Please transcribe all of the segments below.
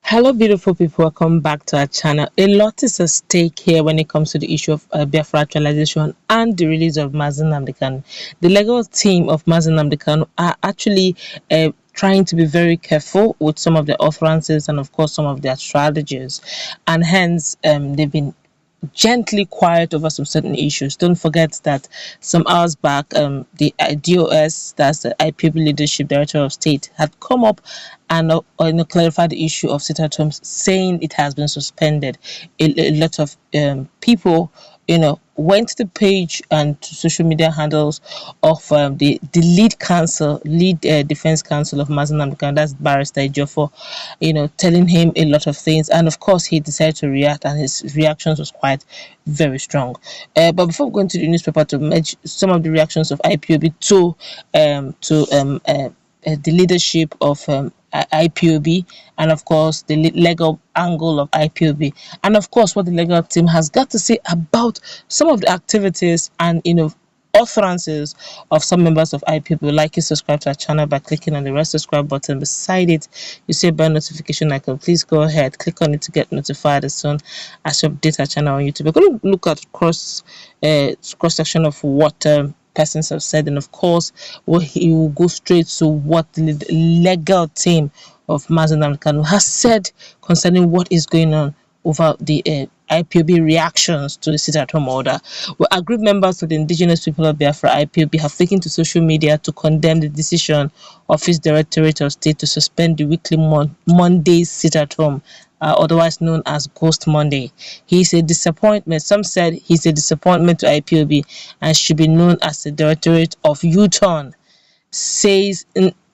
Hello, beautiful people. Welcome back to our channel. A lot is at stake here when it comes to the issue of Biafra actualization and the release of Nnamdi Kanu. The legal team of Nnamdi Kanu are actually trying to be very careful with some of the utterances and, of course, some of their strategies. And hence, they've been gently quiet over some certain issues. Don't forget that some hours back, the DOS, that's the IPOB Leadership Director of State, had come up and clarified the issue of sit at homes, saying it has been suspended. A lot of people, went to the page and to social media handles of the lead defense counsel of Nnamdi Kanu, that's Barrister Ejiofor, telling him a lot of things, and of course he decided to react, and his reactions was quite very strong. But before going to the newspaper to match some of the reactions of IPOB to the leadership of IPOB, and of course the legal angle of IPOB, and of course what the legal team has got to say about some of the activities and utterances of some members of IPOB. Like you subscribe to our channel by clicking on the red subscribe button. Beside it, you see a bell notification icon. Please go ahead, click on it to get notified as soon as you update our channel on YouTube. We're going to look at cross section of what persons have said, and of course he will go straight to what the legal team of Nnamdi Kanu has said concerning what is going on over the IPOB reactions to the sit-at-home order. Well, aggrieved members of the indigenous people of Biafra, IPOB, have taken to social media to condemn the decision of its Directorate of State to suspend the weekly Monday sit-at-home, otherwise known as Ghost Monday. He is a disappointment. Some said he's a disappointment to IPOB and should be known as the Directorate of H0t, says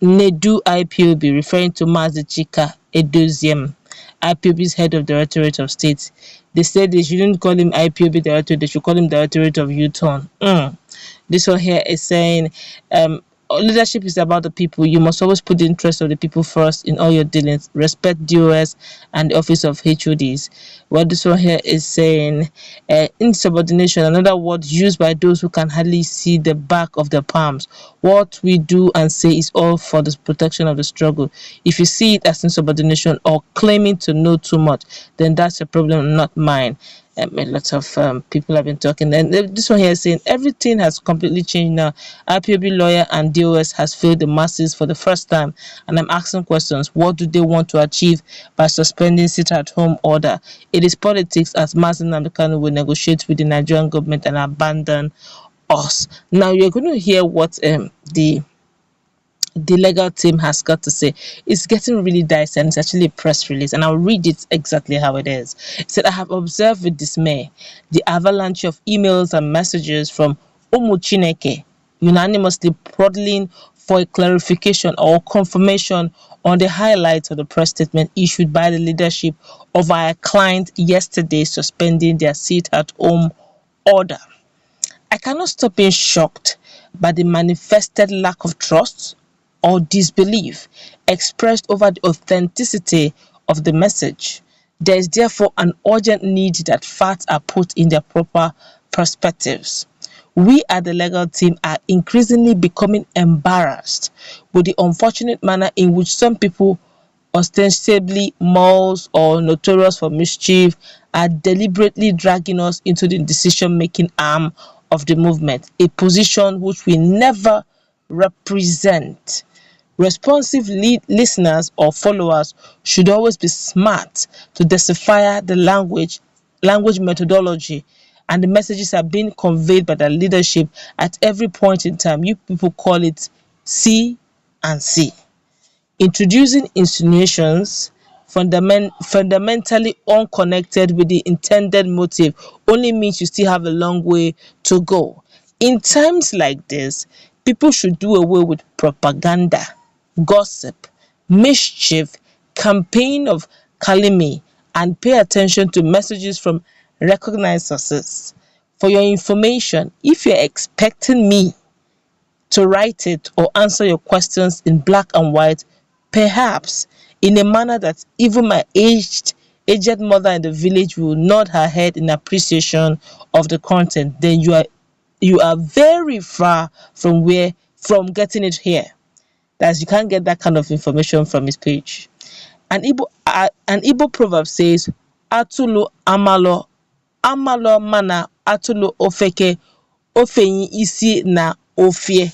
Nedu IPOB, referring to Chika Edoziem, IPOB's head of Directorate of State. They said they shouldn't call him IPOB Directorate, they should call him Directorate of H0t. This one here is saying, leadership is about the people. You must always put the interest of the people first in all your dealings. Respect DOS and the office of HODs. Well, this one here is saying insubordination, another word used by those who can hardly see the back of their palms. What we do and say is all for the protection of the struggle. If you see it as insubordination or claiming to know too much, then that's a problem, not mine. A lot of people have been talking, and this one here is saying everything has completely changed now. IPOB lawyer and DOS has failed the masses for the first time, and I'm asking questions. What do they want to achieve by suspending sit-at-home order? It is politics, as Nnamdi Kanu will negotiate with the Nigerian government and abandon us. Now you're going to hear what the legal team has got to say. It's getting really dicey, and it's actually a press release, and I'll read it exactly how it is. It said, I have observed with dismay the avalanche of emails and messages from Chineke unanimously prodding for a clarification or confirmation on the highlights of the press statement issued by the leadership of our client yesterday suspending their sit-at-home order. I cannot stop being shocked by the manifested lack of trust or disbelief expressed over the authenticity of the message. There is therefore an urgent need that facts are put in their proper perspectives. We at the legal team are increasingly becoming embarrassed with the unfortunate manner in which some people, ostensibly moles or notorious for mischief, are deliberately dragging us into the decision-making arm of the movement, a position which we never represent. Responsive listeners or followers should always be smart to decipher the language methodology, and the messages are being conveyed by the leadership at every point in time. You people call it C and C. Introducing insinuations fundamentally unconnected with the intended motive only means you still have a long way to go. In times like this, people should do away with propaganda, gossip, mischief, campaign of calumny, and pay attention to messages from recognized sources. For your information, if you're expecting me to write it or answer your questions in black and white, perhaps in a manner that even my aged mother in the village will nod her head in appreciation of the content, then you are very far from getting it here. That you can't get that kind of information from his page. An Igbo proverb says, "Atulu amalo amalo mana atulu ofeke ofenyi isi na ofie."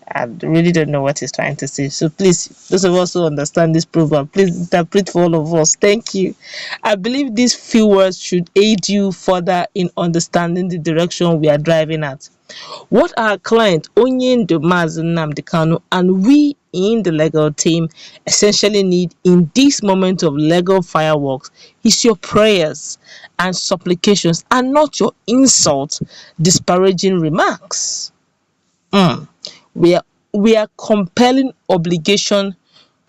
I really don't know what he's trying to say. So please, those of us who understand this proverb, please interpret for all of us. Thank you. I believe these few words should aid you further in understanding the direction we are driving at. What our client Onyendo Nnamdi Kanu and we in the legal team essentially need in this moment of legal fireworks is your prayers and supplications, and not your insults, disparaging remarks. We are we are compelling obligation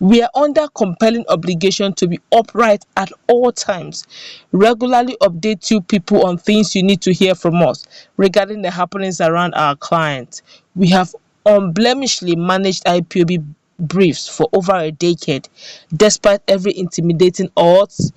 we are under compelling obligation to be upright at all times, regularly update you people on things you need to hear from us regarding the happenings around our clients. We have unblemishedly managed IPOB briefs for over a decade, despite every intimidating odds,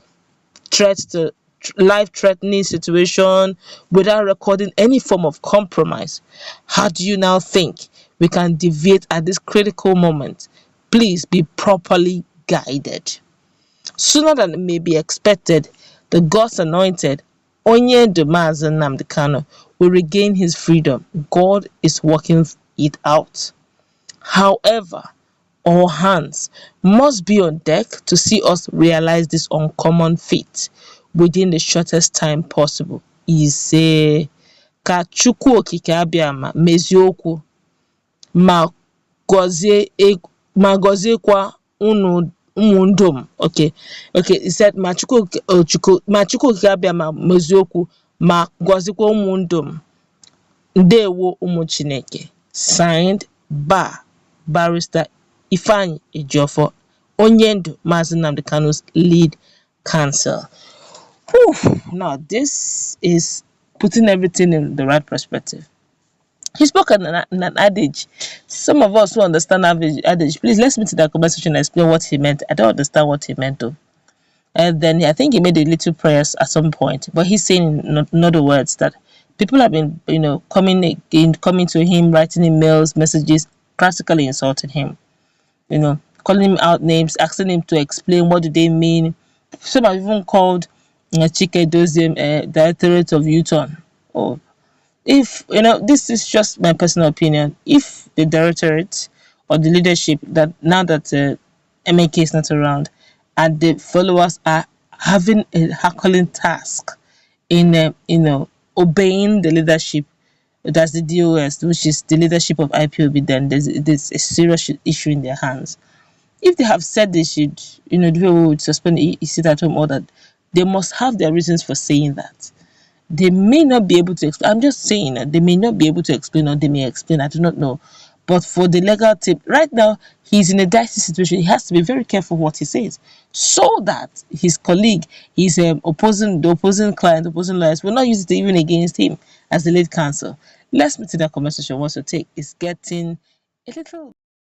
threat to life-threatening situation, without recording any form of compromise. How do you now think we can deviate at this critical moment? Please be properly guided. Sooner than it may be expected, the God's anointed Onyendo Nnamdi Kanu will regain his freedom. God is working it out. However, all hands must be on deck to see us realize this uncommon feat within the shortest time possible. Ise ka Chukwu okike abịama mezie okwu ma gọziekwa ụmụ Okay, it said ma Chukwu okike abịama mezie okwu ma gọziekwa ụmụ Ndewo ụmụ Chineke. Signed, Barrister Ifeanyi Ejiofor, Onyendo Nnamdi Kanu's lead counsel. Now, this is putting everything in the right perspective. He spoke an adage. Some of us who understand adage, please let's meet in that comment section and explain what he meant. I don't understand what he meant though. And then I think he made a little prayers at some point, but he's saying in other words that people have been, coming to him, writing emails, messages, practically insulting him, calling him out names, asking him to explain what do they mean. Some have even called Chike Doziem Directorate of H0t. Oh, if this is just my personal opinion. If the directorate or the leadership that now that MNK is not around, and the followers are having a herculean task in obeying the leadership, that's the DOS, which is the leadership of IPOB, then there's a serious issue in their hands. If they have said they should, the people would suspend sit at home, or that, they must have their reasons for saying that. They may not be able to explain. I'm just saying that they may not be able to explain, or they may explain. I do not know. But for the legal team, right now, he's in a dicey situation. He has to be very careful what he says, so that his colleague, his opposing client, opposing lawyers will not use it even against him as the lead counsel. Let's meet in that conversation. What's your take? It's getting a little